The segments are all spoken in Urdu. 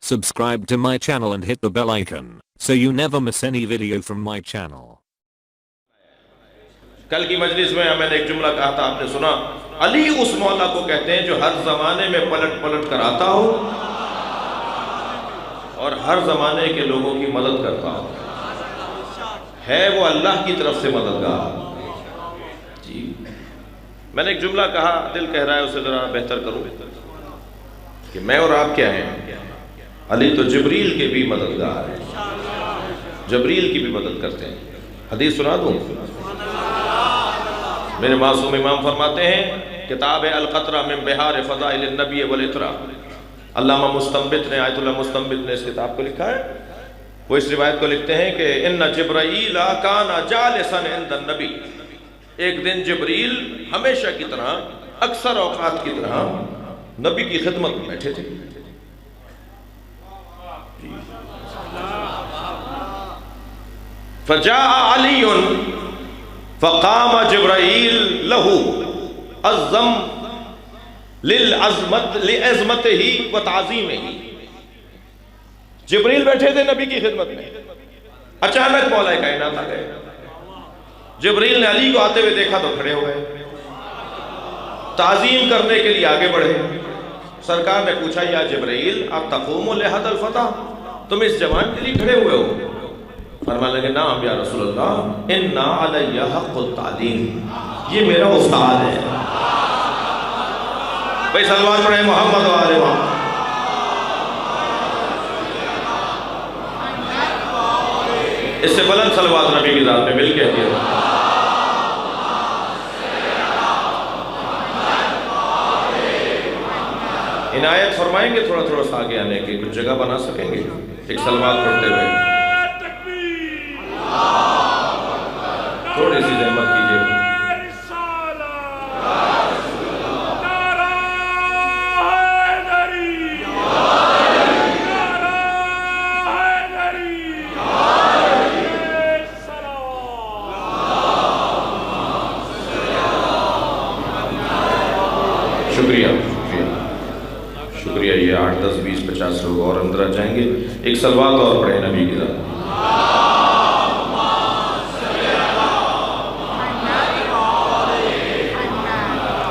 Subscribe to my channel and hit the bell icon so you never miss any video from my channel. کل کی مجلس میں نے ایک جملہ کہا تھا، آپ نے سنا، علی اس مولا کو کہتے ہیں جو ہر زمانے میں پلٹ پلٹ کر آتا ہو اور ہر زمانے کے لوگوں کی مدد کرتا ہو، ہے وہ اللہ کی طرف سے مددگار۔ جی میں نے ایک جملہ کہا، دل کہہ رہا ہے اسے ذرا بہتر کروں کہ میں اور آپ کیا ہیں؟ علی تو جبریل کے بھی مددگار ہیں، جبریل کی بھی مدد کرتے ہیں۔ حدیث سنا دوں؟ میرے معصوم امام فرماتے ہیں، کتاب القطرہ من بحار فضائل النبی والاطراء، علامہ مستنبط نے، آیت اللہ مستنبط نے اس کتاب کو لکھا ہے۔ وہ اس روایت کو لکھتے ہیں کہ ان جبرائیل کان جالسا عند النبی، ایک دن جبریل ہمیشہ کی طرح، اکثر اوقات کی طرح نبی کی خدمت میں بیٹھے تھے۔ فجاء علی فقام جبرائیل لہو عظم لعظمتہ و تعظیمہ، جبریل بیٹھے تھے نبی کی خدمت میں، اچانک مولا کائنات آ گئے۔ جبریل نے علی کو آتے ہوئے دیکھا تو کھڑے ہو گئے، تعظیم کرنے کے لیے آگے بڑھے۔ سرکار نے پوچھا، یا جبریل آپ تقوم لہذا الفتح، تم اس جوان کے لیے کھڑے ہوئے ہو؟ فرمانے لگے، نعم یا رسول اللہ، انا علی حق التعلیم، یہ میرا استاد ہے۔ بھائی صلوات پڑھیں محمد و آل محمد۔ اس سے بلند صلوات نبی کی ذات میں مل کے دیا۔ عنایت فرمائیں گے تھوڑا تھوڑا سا آگے آنے کی، کچھ جگہ بنا سکیں گے ایک صلوات پڑھتے ہوئے؟ تھوڑی سی زحمت کیجئے۔ شکریہ شکریہ۔ یہ 8 10 20 50 لوگ اور اندر آ جائیں گے، ایک صلوات اور پڑھیں نبی کی ذات۔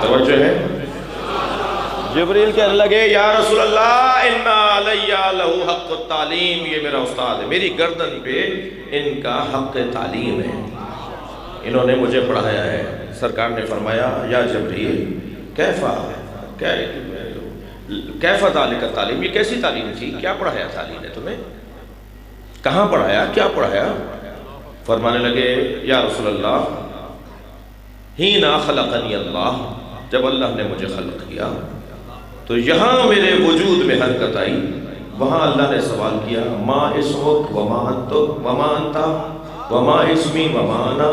توجہ ہے؟ جبریل کہنے لگے، یا رسول اللہ، انا علی لہو حق التعلیم، یہ میرا استاد ہے، میری گردن پہ ان کا حق تعلیم ہے، انہوں نے مجھے پڑھایا ہے۔ سرکار نے فرمایا، یا جبریل کیفا ذالک التعلیم، یہ کیسی تعلیم تھی؟ کیا پڑھایا تھا علی نے تمہیں؟ کہاں پڑھایا؟ کیا پڑھایا؟ فرمانے لگے، یا رسول اللہ، ہینا خلقنی اللہ، جب اللہ نے مجھے خلق کیا تو یہاں میرے وجود میں حرکت آئی، وہاں اللہ نے سوال کیا، ما اسمک وما انتک وما انتا وما اسمی وما انا،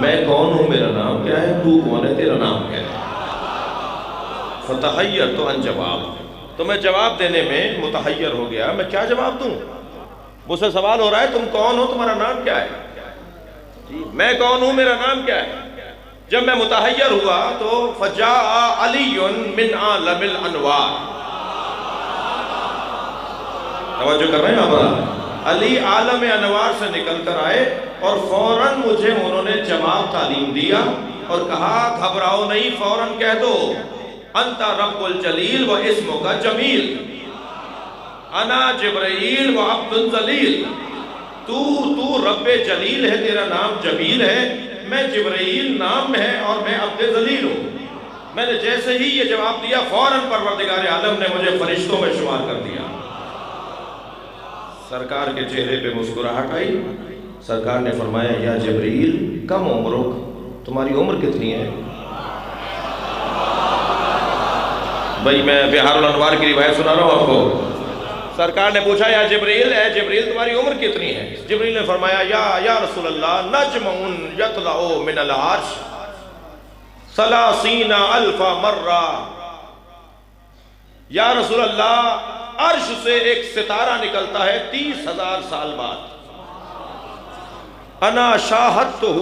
میں کون ہوں، میرا نام کیا ہے، تو کون ہے، تیرا نام کیا ہے؟ فتحیر تو ان جواب، تو میں جواب دینے میں متحیر ہو گیا، میں کیا جواب دوں؟ مجھ سے سوال ہو رہا ہے، تم کون ہو، تمہارا نام کیا ہے؟ میں کون ہوں، میرا نام کیا ہے؟ جب میں متحیر ہوا تو فجاء علی من عالم الانوار، توجہ کر رہے ہیں آپ؟ علی عالم انوار سے نکل کر آئے اور فوراً مجھے انہوں نے جواب تعلیم دیا اور کہا، گھبراؤ نہیں، فوراً کہہ دو، انت رب الجلیل و اسمک جمیل، انا جبرائیل و عبد ذلیل، تو رب جلیل ہے، تیرا نام جمیل ہے، میں جبرائیل نام ہے اور میں عبد ذلیل ہوں۔ میں نے جیسے ہی یہ جواب دیا، فوراً پروردگار عالم نے مجھے فرشتوں میں شمار کر دیا۔ سرکار کے چہرے پہ مسکراہٹ آئی، سرکار نے فرمایا، یا جبرائیل کم عمرک، تمہاری عمر کتنی ہے؟ بھائی میں بحار الانوار کی روایت سنا رہا ہوں آپ کو۔ سرکار نے پوچھا، یا جبریل، اے جبریل تمہاری عمر کتنی ہے؟ جبریل نے فرمایا، یا رسول اللہ، نجم یطلع من العرش 30,000 مرہ، یا رسول اللہ عرش سے ایک ستارہ نکلتا ہے 30,000 سال بعد۔ انا شاہدتہ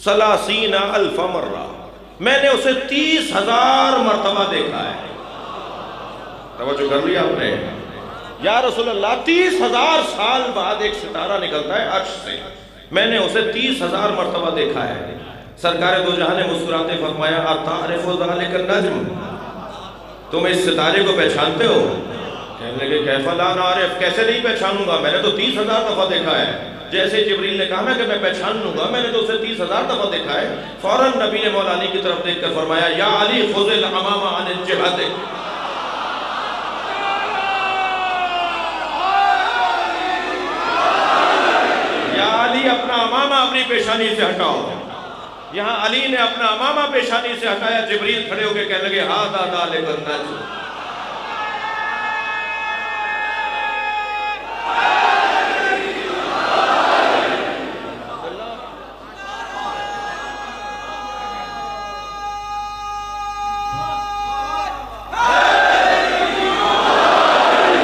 30,000 مرہ، میں نے اسے 30,000 مرتبہ دیکھا ہے۔ توجہ کر لیا آپ نے؟ یا رسول اللہ 30,000 سال بعد ایک ستارہ نکلتا ہے عرش سے، میں نے اسے 30,000 مرتبہ دیکھا ہے۔ سرکار دو جہاں نے مسکراتے فرمایا اتعرف ذلک النجم، تم اس ستارے کو پہچانتے ہو؟ کہنے لگے کیف لا نعرف، کیسے نہیں پہچانوں گا، میں نے تو 30,000 دفعہ دیکھا ہے۔ جیسے جبریل نے کہا نا کہ میں پہچان لوں گا، میں نے تو اسے 30,000 دفعہ دیکھا ہے۔ فوراً نبی نے مولا علی کی طرف دیکھ کر فرمایا یا علی خذ الامام عن الجہد، یا علی اپنا امامہ اپنی پیشانی سے ہٹاؤ۔ یہاں علی نے اپنا امامہ پیشانی سے ہٹایا، جبریل کھڑے ہو کے کہنے لگے ھذا ذلک النجم۔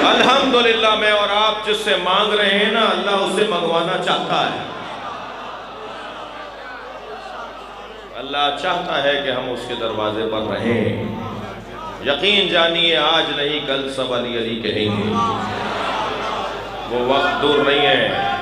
الحمدللہ میں اور آپ جس سے مانگ رہے ہیں نا، اللہ اس سے منگوانا چاہتا ہے۔ اللہ چاہتا ہے کہ ہم اس کے دروازے پر رہیں۔ یقین جانیے آج نہیں کل سب علی علی کہیں گے، وہ وقت دور نہیں ہے۔